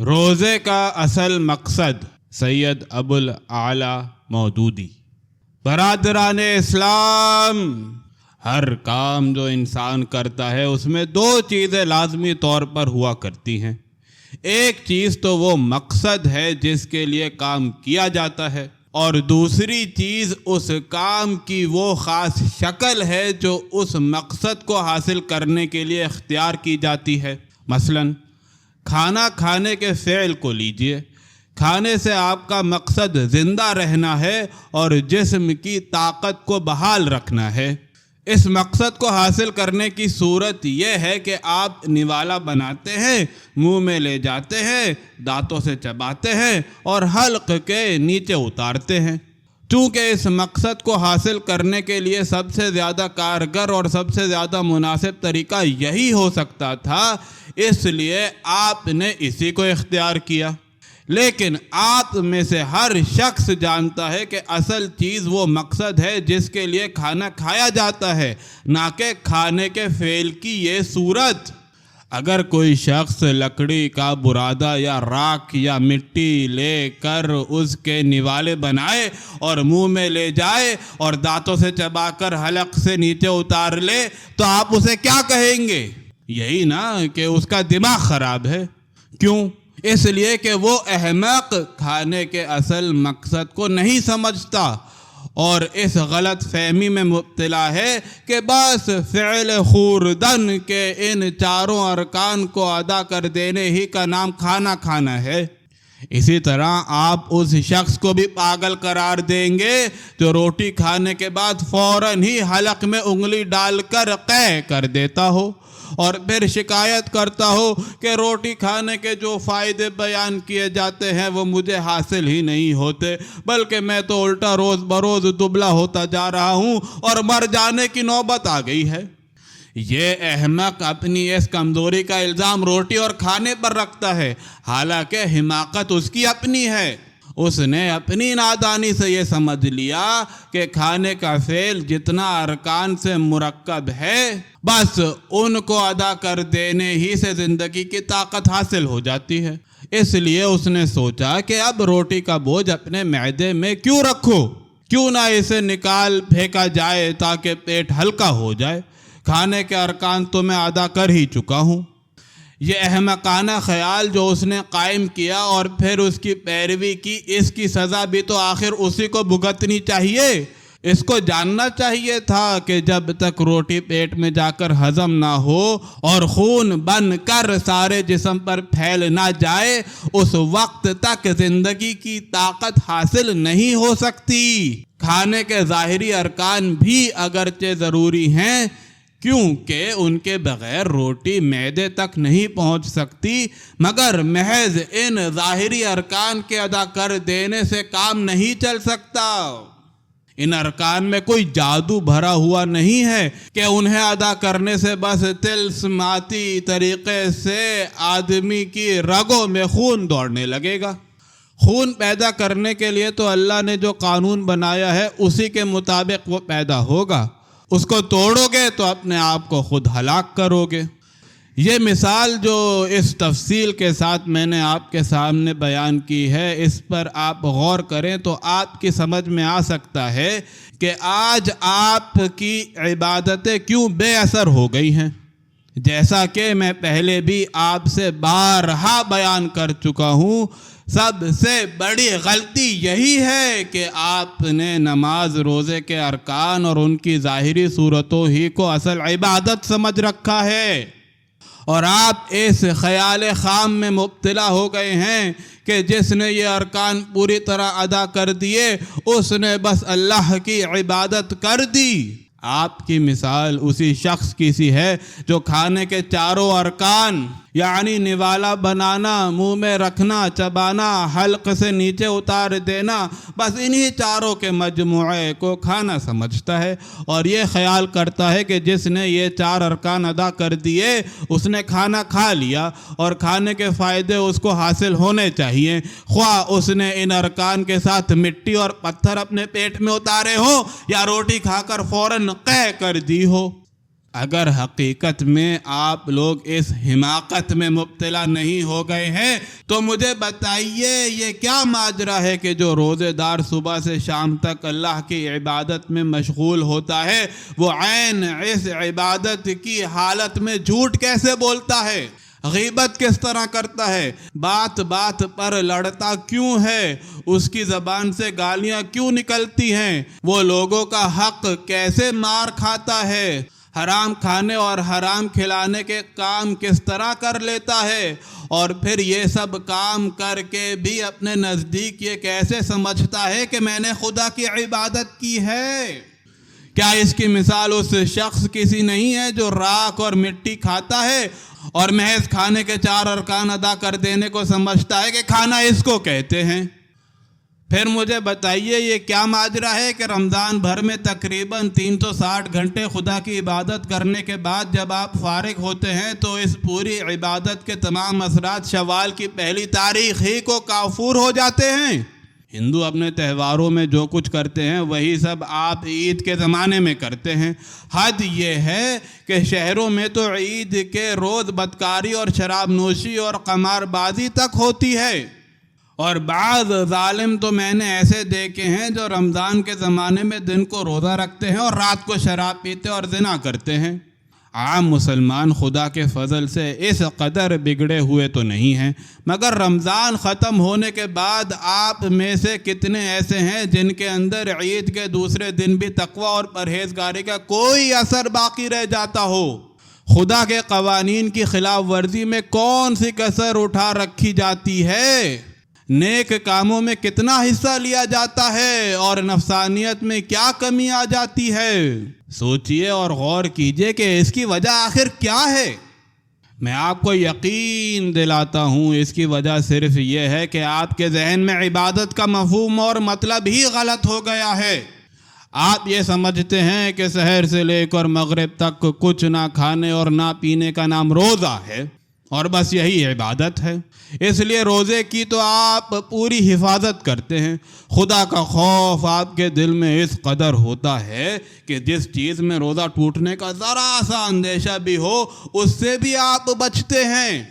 روزے کا اصل مقصد سید ابو الاعلی مودودی۔ برادران اسلام، ہر کام جو انسان کرتا ہے اس میں دو چیزیں لازمی طور پر ہوا کرتی ہیں۔ ایک چیز تو وہ مقصد ہے جس کے لیے کام کیا جاتا ہے، اور دوسری چیز اس کام کی وہ خاص شکل ہے جو اس مقصد کو حاصل کرنے کے لیے اختیار کی جاتی ہے۔ مثلاً کھانا کھانے کے فعل کو لیجئے۔ کھانے سے آپ کا مقصد زندہ رہنا ہے اور جسم کی طاقت کو بحال رکھنا ہے۔ اس مقصد کو حاصل کرنے کی صورت یہ ہے کہ آپ نوالا بناتے ہیں، منہ میں لے جاتے ہیں، دانتوں سے چباتے ہیں اور حلق کے نیچے اتارتے ہیں۔ چونکہ اس مقصد کو حاصل کرنے کے لیے سب سے زیادہ کارگر اور سب سے زیادہ مناسب طریقہ یہی ہو سکتا تھا، اس لیے آپ نے اسی کو اختیار کیا۔ لیکن آپ میں سے ہر شخص جانتا ہے کہ اصل چیز وہ مقصد ہے جس کے لیے کھانا کھایا جاتا ہے، نہ کہ کھانے کے فعل کی یہ صورت۔ اگر کوئی شخص لکڑی کا برادہ یا راکھ یا مٹی لے کر اس کے نوالے بنائے اور منہ میں لے جائے اور دانتوں سے چبا کر حلق سے نیچے اتار لے تو آپ اسے کیا کہیں گے؟ یہی نا کہ اس کا دماغ خراب ہے۔ کیوں؟ اس لیے کہ وہ احمق کھانے کے اصل مقصد کو نہیں سمجھتا اور اس غلط فہمی میں مبتلا ہے کہ بس فعل خوردن کے ان چاروں ارکان کو ادا کر دینے ہی کا نام کھانا کھانا ہے۔ اسی طرح آپ اس شخص کو بھی پاگل قرار دیں گے جو روٹی کھانے کے بعد فوراً ہی حلق میں انگلی ڈال کر قے کر دیتا ہو اور پھر شکایت کرتا ہو کہ روٹی کھانے کے جو فائدے بیان کیے جاتے ہیں وہ مجھے حاصل ہی نہیں ہوتے، بلکہ میں تو الٹا روز بروز دبلا ہوتا جا رہا ہوں اور مر جانے کی نوبت آ گئی ہے۔ یہ احمق اپنی اس کمزوری کا الزام روٹی اور کھانے پر رکھتا ہے، حالانکہ حماقت اس کی اپنی ہے۔ اس نے اپنی نادانی سے یہ سمجھ لیا کہ کھانے کا فعل جتنا ارکان سے مرکب ہے، بس ان کو ادا کر دینے ہی سے زندگی کی طاقت حاصل ہو جاتی ہے۔ اس لیے اس نے سوچا کہ اب روٹی کا بوجھ اپنے معدے میں کیوں رکھو، کیوں نہ اسے نکال پھینکا جائے تاکہ پیٹ ہلکا ہو جائے۔ کھانے کے ارکان تو میں ادا کر ہی چکا ہوں۔ یہ احمقانہ خیال جو اس نے قائم کیا اور پھر اس کی پیروی کی، اس کی سزا بھی تو آخر اسی کو بھگتنی چاہیے۔ اس کو جاننا چاہیے تھا کہ جب تک روٹی پیٹ میں جا کر ہضم نہ ہو اور خون بن کر سارے جسم پر پھیل نہ جائے، اس وقت تک زندگی کی طاقت حاصل نہیں ہو سکتی۔ کھانے کے ظاہری ارکان بھی اگرچہ ضروری ہیں، کیونکہ ان کے بغیر روٹی معدے تک نہیں پہنچ سکتی، مگر محض ان ظاہری ارکان کے ادا کر دینے سے کام نہیں چل سکتا۔ ان ارکان میں کوئی جادو بھرا ہوا نہیں ہے کہ انہیں ادا کرنے سے بس طلسماتی طریقے سے آدمی کی رگوں میں خون دوڑنے لگے گا۔ خون پیدا کرنے کے لیے تو اللہ نے جو قانون بنایا ہے اسی کے مطابق وہ پیدا ہوگا۔ اس کو توڑو گے تو اپنے آپ کو خود ہلاک کرو گے۔ یہ مثال جو اس تفصیل کے ساتھ میں نے آپ کے سامنے بیان کی ہے، اس پر آپ غور کریں تو آپ کی سمجھ میں آ سکتا ہے کہ آج آپ کی عبادتیں کیوں بے اثر ہو گئی ہیں۔ جیسا کہ میں پہلے بھی آپ سے بارہا بیان کر چکا ہوں، سب سے بڑی غلطی یہی ہے کہ آپ نے نماز روزے کے ارکان اور ان کی ظاہری صورتوں ہی کو اصل عبادت سمجھ رکھا ہے، اور آپ اس خیال خام میں مبتلا ہو گئے ہیں کہ جس نے یہ ارکان پوری طرح ادا کر دیے اس نے بس اللہ کی عبادت کر دی۔ آپ کی مثال اسی شخص کی سی ہے جو کھانے کے چاروں ارکان یعنی نوالا بنانا، منہ میں رکھنا، چبانا، حلق سے نیچے اتار دینا، بس انہی چاروں کے مجموعے کو کھانا سمجھتا ہے اور یہ خیال کرتا ہے کہ جس نے یہ چار ارکان ادا کر دیے اس نے کھانا کھا لیا اور کھانے کے فائدے اس کو حاصل ہونے چاہیے، خواہ اس نے ان ارکان کے ساتھ مٹی اور پتھر اپنے پیٹ میں اتارے ہوں یا روٹی کھا کر فوراً قے کر دی ہو۔ اگر حقیقت میں آپ لوگ اس حماقت میں مبتلا نہیں ہو گئے ہیں تو مجھے بتائیے یہ کیا ماجرا ہے کہ جو روزے دار صبح سے شام تک اللہ کی عبادت میں مشغول ہوتا ہے وہ عین اس عبادت کی حالت میں جھوٹ کیسے بولتا ہے، غیبت کس طرح کرتا ہے، بات بات پر لڑتا کیوں ہے، اس کی زبان سے گالیاں کیوں نکلتی ہیں، وہ لوگوں کا حق کیسے مار کھاتا ہے، حرام کھانے اور حرام کھلانے کے کام کس طرح کر لیتا ہے، اور پھر یہ سب کام کر کے بھی اپنے نزدیک یہ کیسے سمجھتا ہے کہ میں نے خدا کی عبادت کی ہے۔ کیا اس کی مثال اس شخص کسی نہیں ہے جو راکھ اور مٹی کھاتا ہے اور محض کھانے کے 4 ارکان ادا کر دینے کو سمجھتا ہے کہ کھانا اس کو کہتے ہیں۔ پھر مجھے بتائیے یہ کیا ماجرا ہے کہ رمضان بھر میں تقریباً 360 گھنٹے خدا کی عبادت کرنے کے بعد جب آپ فارغ ہوتے ہیں تو اس پوری عبادت کے تمام اثرات شوال کی پہلی تاریخ ہی کو کافور ہو جاتے ہیں۔ ہندو اپنے تہواروں میں جو کچھ کرتے ہیں وہی سب آپ عید کے زمانے میں کرتے ہیں۔ حد یہ ہے کہ شہروں میں تو عید کے روز بدکاری اور شراب نوشی اور قمار بازی تک ہوتی ہے، اور بعض ظالم تو میں نے ایسے دیکھے ہیں جو رمضان کے زمانے میں دن کو روزہ رکھتے ہیں اور رات کو شراب پیتے اور زنا کرتے ہیں۔ عام مسلمان خدا کے فضل سے اس قدر بگڑے ہوئے تو نہیں ہیں، مگر رمضان ختم ہونے کے بعد آپ میں سے کتنے ایسے ہیں جن کے اندر عید کے دوسرے دن بھی تقوی اور پرہیزگاری کا کوئی اثر باقی رہ جاتا ہو؟ خدا کے قوانین کی خلاف ورزی میں کون سی کسر اٹھا رکھی جاتی ہے؟ نیک کاموں میں کتنا حصہ لیا جاتا ہے اور نفسانیت میں کیا کمی آ جاتی ہے؟ سوچئے اور غور کیجئے کہ اس کی وجہ آخر کیا ہے۔ میں آپ کو یقین دلاتا ہوں اس کی وجہ صرف یہ ہے کہ آپ کے ذہن میں عبادت کا مفہوم اور مطلب ہی غلط ہو گیا ہے۔ آپ یہ سمجھتے ہیں کہ سحر سے لے کر مغرب تک کچھ نہ کھانے اور نہ پینے کا نام روزہ ہے، اور بس یہی عبادت ہے۔ اس لیے روزے کی تو آپ پوری حفاظت کرتے ہیں۔ خدا کا خوف آپ کے دل میں اس قدر ہوتا ہے کہ جس چیز میں روزہ ٹوٹنے کا ذرا سا اندیشہ بھی ہو اس سے بھی آپ بچتے ہیں۔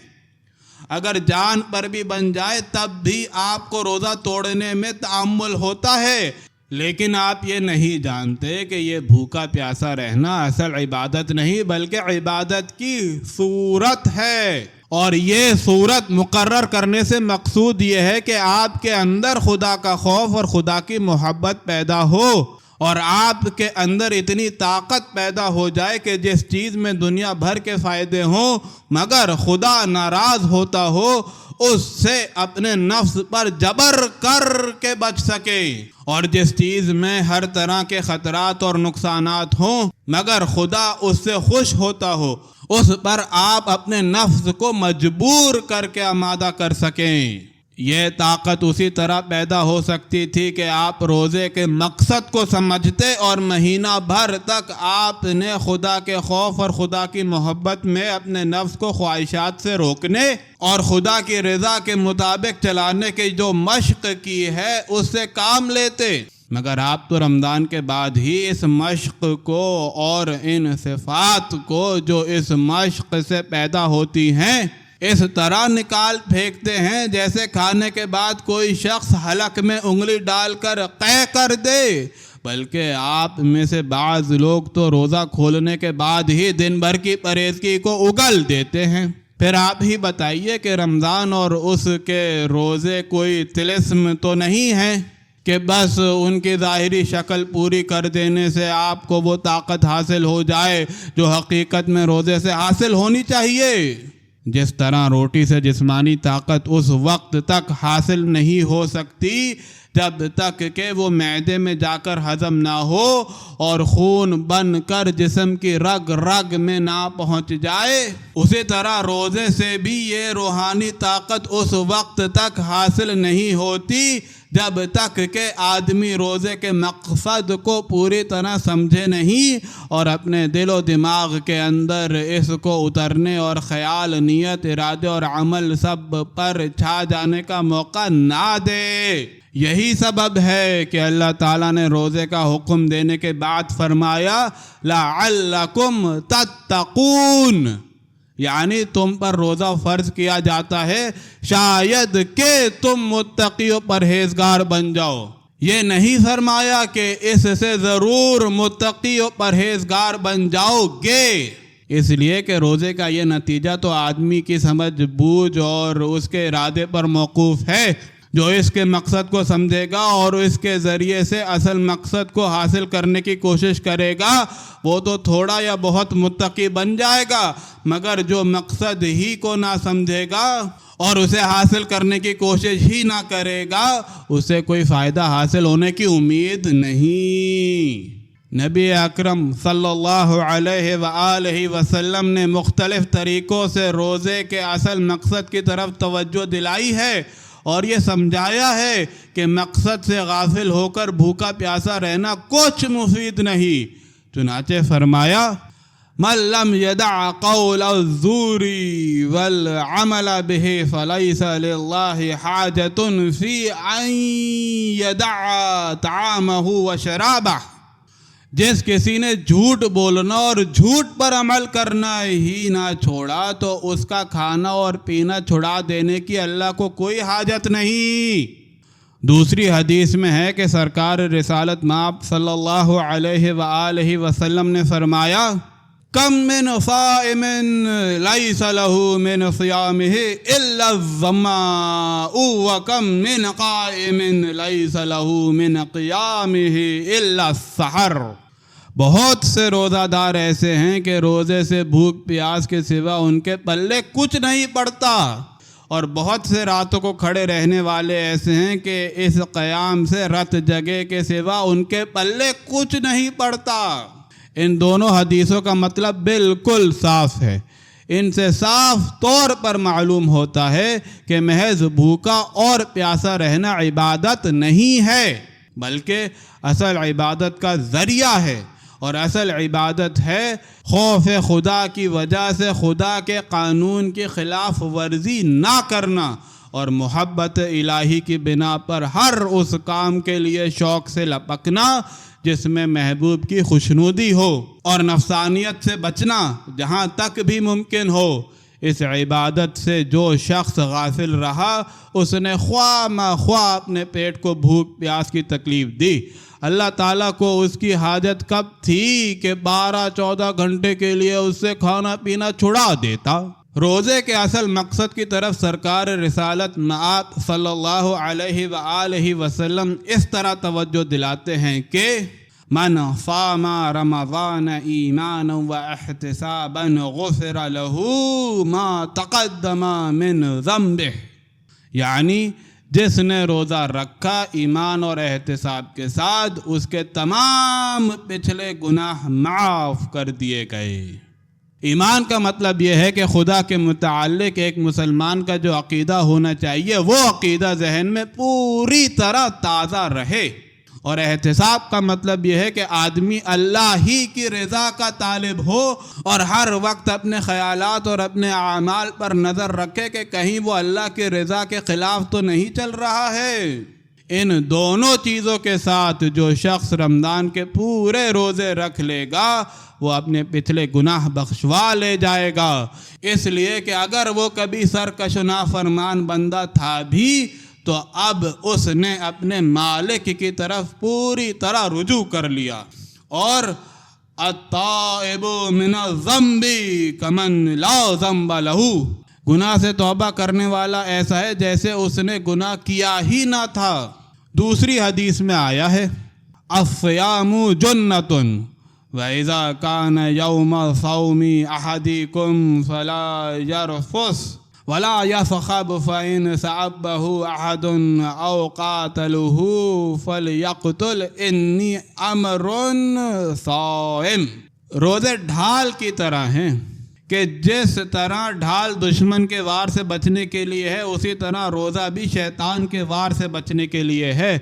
اگر جان پر بھی بن جائے تب بھی آپ کو روزہ توڑنے میں تأمل ہوتا ہے، لیکن آپ یہ نہیں جانتے کہ یہ بھوکا پیاسا رہنا اصل عبادت نہیں بلکہ عبادت کی صورت ہے، اور یہ صورت مقرر کرنے سے مقصود یہ ہے کہ آپ کے اندر خدا کا خوف اور خدا کی محبت پیدا ہو، اور آپ کے اندر اتنی طاقت پیدا ہو جائے کہ جس چیز میں دنیا بھر کے فائدے ہوں مگر خدا ناراض ہوتا ہو اس سے اپنے نفس پر جبر کر کے بچ سکے، اور جس چیز میں ہر طرح کے خطرات اور نقصانات ہوں مگر خدا اس سے خوش ہوتا ہو اس پر آپ اپنے نفس کو مجبور کر کے آمادہ کر سکیں۔ یہ طاقت اسی طرح پیدا ہو سکتی تھی کہ آپ روزے کے مقصد کو سمجھتے اور مہینہ بھر تک آپ نے خدا کے خوف اور خدا کی محبت میں اپنے نفس کو خواہشات سے روکنے اور خدا کی رضا کے مطابق چلانے کی جو مشق کی ہے اس سے کام لیتے، مگر آپ تو رمضان کے بعد ہی اس مشق کو اور ان صفات کو جو اس مشق سے پیدا ہوتی ہیں اس طرح نکال پھینکتے ہیں جیسے کھانے کے بعد کوئی شخص حلق میں انگلی ڈال کر قے کر دے، بلکہ آپ میں سے بعض لوگ تو روزہ کھولنے کے بعد ہی دن بھر کی پرہیزگی کو اگل دیتے ہیں۔ پھر آپ ہی بتائیے کہ رمضان اور اس کے روزے کوئی طلسم تو نہیں ہے کہ بس ان کی ظاہری شکل پوری کر دینے سے آپ کو وہ طاقت حاصل ہو جائے جو حقیقت میں روزے سے حاصل ہونی چاہیے۔ جس طرح روٹی سے جسمانی طاقت اس وقت تک حاصل نہیں ہو سکتی جب تک کہ وہ معدے میں جا کر ہضم نہ ہو اور خون بن کر جسم کی رگ رگ میں نہ پہنچ جائے، اسی طرح روزے سے بھی یہ روحانی طاقت اس وقت تک حاصل نہیں ہوتی جب تک کہ آدمی روزے کے مقصد کو پوری طرح سمجھے نہیں اور اپنے دل و دماغ کے اندر اس کو اترنے اور خیال، نیت، ارادے اور عمل سب پر چھا جانے کا موقع نہ دے۔ یہی سبب ہے کہ اللہ تعالیٰ نے روزے کا حکم دینے کے بعد فرمایا لعلکم تتقون، یعنی تم پر روزہ فرض کیا جاتا ہے شاید کہ تم متقی و پرہیزگار بن جاؤ۔ یہ نہیں فرمایا کہ اس سے ضرور متقی و پرہیزگار بن جاؤ گے، اس لیے کہ روزے کا یہ نتیجہ تو آدمی کی سمجھ بوجھ اور اس کے ارادے پر موقوف ہے۔ جو اس کے مقصد کو سمجھے گا اور اس کے ذریعے سے اصل مقصد کو حاصل کرنے کی کوشش کرے گا وہ تو تھوڑا یا بہت متقی بن جائے گا، مگر جو مقصد ہی کو نہ سمجھے گا اور اسے حاصل کرنے کی کوشش ہی نہ کرے گا اسے کوئی فائدہ حاصل ہونے کی امید نہیں۔ نبی اکرم صلی اللہ علیہ وآلہ وسلم نے مختلف طریقوں سے روزے کے اصل مقصد کی طرف توجہ دلائی ہے اور یہ سمجھایا ہے کہ مقصد سے غافل ہو کر بھوکا پیاسا رہنا کچھ مفید نہیں۔ چنانچہ فرمایا من لم يدع قول الزور والعمل به فليس لله حاجة في أن يدع طعامه وشرابه، جس کسی نے جھوٹ بولنا اور جھوٹ پر عمل کرنا ہی نہ چھوڑا تو اس کا کھانا اور پینا چھڑا دینے کی اللہ کو کوئی حاجت نہیں۔ دوسری حدیث میں ہے کہ سرکار رسالت مآب صلی اللہ علیہ وآلہ وسلم نے فرمایا کم من صائم لیس له من صیامه الا الظماء وکم من قائم لیس له من قیامه الا السحر۔ بہت سے روزہ دار ایسے ہیں کہ روزے سے بھوک پیاس کے سوا ان کے پلے کچھ نہیں پڑتا، اور بہت سے راتوں کو کھڑے رہنے والے ایسے ہیں کہ اس قیام سے رت جگے کے سوا ان کے پلے کچھ نہیں پڑتا۔ ان دونوں حدیثوں کا مطلب بالکل صاف ہے۔ ان سے صاف طور پر معلوم ہوتا ہے کہ محض بھوکا اور پیاسا رہنا عبادت نہیں ہے، بلکہ اصل عبادت کا ذریعہ ہے، اور اصل عبادت ہے خوف خدا کی وجہ سے خدا کے قانون کی خلاف ورزی نہ کرنا اور محبت الہی کی بنا پر ہر اس کام کے لیے شوق سے لپکنا جس میں محبوب کی خوشنودی ہو، اور نفسانیت سے بچنا جہاں تک بھی ممکن ہو۔ اس عبادت سے جو شخص غافل رہا اس نے خواہ مخواہ اپنے پیٹ کو بھوک پیاس کی تکلیف دی۔ اللہ تعالیٰ کو اس کی حاجت کب تھی کہ 12-14 گھنٹے کے لیے اس سے کھانا پینا چھڑا دیتا۔ روزے کے اصل مقصد کی طرف سرکار رسالت مآب صلی اللہ علیہ وآلہ وسلم اس طرح توجہ دلاتے ہیں کہ من صام رمضان ایمانا واحتسابا غفر له ما تقدم من ذنبه، یعنی جس نے روزہ رکھا ایمان اور احتساب کے ساتھ اس کے تمام پچھلے گناہ معاف کر دیے گئے۔ ایمان کا مطلب یہ ہے کہ خدا کے متعلق ایک مسلمان کا جو عقیدہ ہونا چاہیے وہ عقیدہ ذہن میں پوری طرح تازہ رہے، اور احتساب کا مطلب یہ ہے کہ آدمی اللہ ہی کی رضا کا طالب ہو اور ہر وقت اپنے خیالات اور اپنے اعمال پر نظر رکھے کہ کہیں وہ اللہ کی رضا کے خلاف تو نہیں چل رہا ہے۔ ان دونوں چیزوں کے ساتھ جو شخص رمضان کے پورے روزے رکھ لے گا وہ اپنے پچھلے گناہ بخشوا لے جائے گا، اس لیے کہ اگر وہ کبھی سرکش و نافرمان بندہ تھا بھی تو اب اس نے اپنے مالک کی طرف پوری طرح رجوع کر لیا۔ اور التائب من الذنب کمن لا ذنب لہ، گناہ سے توبہ کرنے والا ایسا ہے جیسے اس نے گناہ کیا ہی نہ تھا۔ دوسری حدیث میں آیا ہے الصیام جنۃ وَإِذَا كَانَ يَوْمَ صَوْمِ أَحَدِكُمْ فَلَا يَرْفُثْ وَلَا يَصْخَبْ فَإِنْ سَأَبَّهُ أَحَدٌ أَوْ قَاتَلَهُ فَلْيَقْتُلْ إِنِّي أَمْرٌ صَائِمٌ۔ روزے ڈھال کی طرح ہیں کہ جس طرح ڈھال دشمن کے وار سے بچنے کے لیے ہے اسی طرح روزہ بھی شیطان کے وار سے بچنے کے لیے ہے۔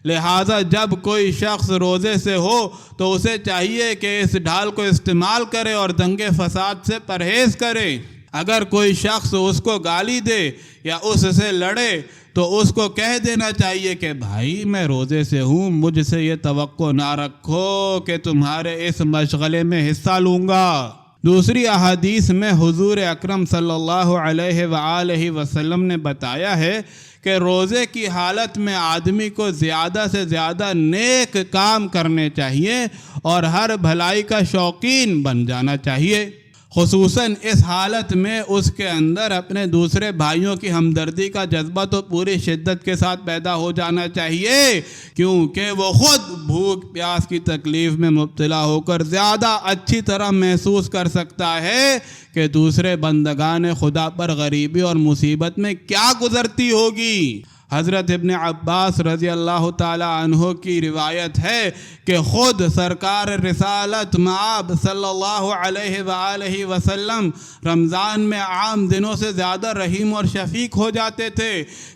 لہٰذا جب کوئی شخص روزے سے ہو تو اسے چاہیے کہ اس ڈھال کو استعمال کرے اور دنگے فساد سے پرہیز کرے۔ اگر کوئی شخص اس کو گالی دے یا اس سے لڑے تو اس کو کہہ دینا چاہیے کہ بھائی میں روزے سے ہوں، مجھ سے یہ توقع نہ رکھو کہ تمہارے اس مشغلے میں حصہ لوں گا۔ دوسری احادیث میں حضور اکرم صلی اللہ علیہ وآلہ وسلم نے بتایا ہے کہ روزے کی حالت میں آدمی کو زیادہ سے زیادہ نیک کام کرنے چاہیے اور ہر بھلائی کا شوقین بن جانا چاہیے۔ خصوصاً اس حالت میں اس کے اندر اپنے دوسرے بھائیوں کی ہمدردی کا جذبہ تو پوری شدت کے ساتھ پیدا ہو جانا چاہیے، کیونکہ وہ خود بھوک پیاس کی تکلیف میں مبتلا ہو کر زیادہ اچھی طرح محسوس کر سکتا ہے کہ دوسرے بندگان خدا پر غریبی اور مصیبت میں کیا گزرتی ہوگی۔ حضرت ابن عباس رضی اللہ تعالی عنہ کی روایت ہے کہ خود سرکار رسالت مآب صلی اللہ علیہ وآلہ وسلم رمضان میں عام دنوں سے زیادہ رحیم اور شفیق ہو جاتے تھے۔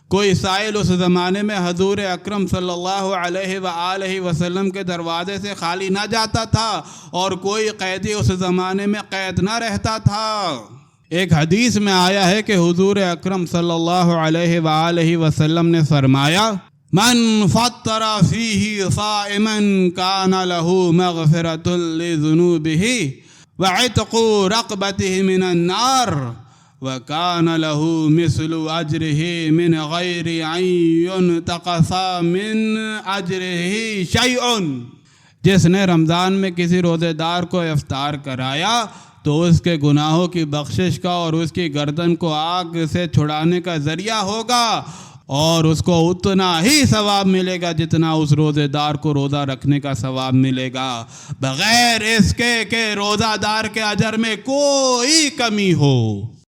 کوئی سائل اس زمانے میں حضور اکرم صلی اللہ علیہ وآلہ وسلم کے دروازے سے خالی نہ جاتا تھا اور کوئی قیدی اس زمانے میں قید نہ رہتا تھا۔ ایک حدیث میں آیا ہے کہ حضور اکرم صلی اللہ علیہ وآلہ وسلم نے فرمایا، من فطر فیہ صائما کان لہ مغفرۃ لذنوبہ وعتق رقبتہ من النار وکان لہ مثل اجرہ من غیر ان ینتقص من اجرہ شیء۔ جس نے رمضان میں کسی روزے دار کو افطار کرایا تو اس کے گناہوں کی بخشش کا اور اس کی گردن کو آگ سے چھڑانے کا ذریعہ ہوگا، اور اس کو اتنا ہی ثواب ملے گا جتنا اس روزے دار کو روزہ رکھنے کا ثواب ملے گا، بغیر اس کے کہ روزہ دار کے اجر میں کوئی کمی ہو۔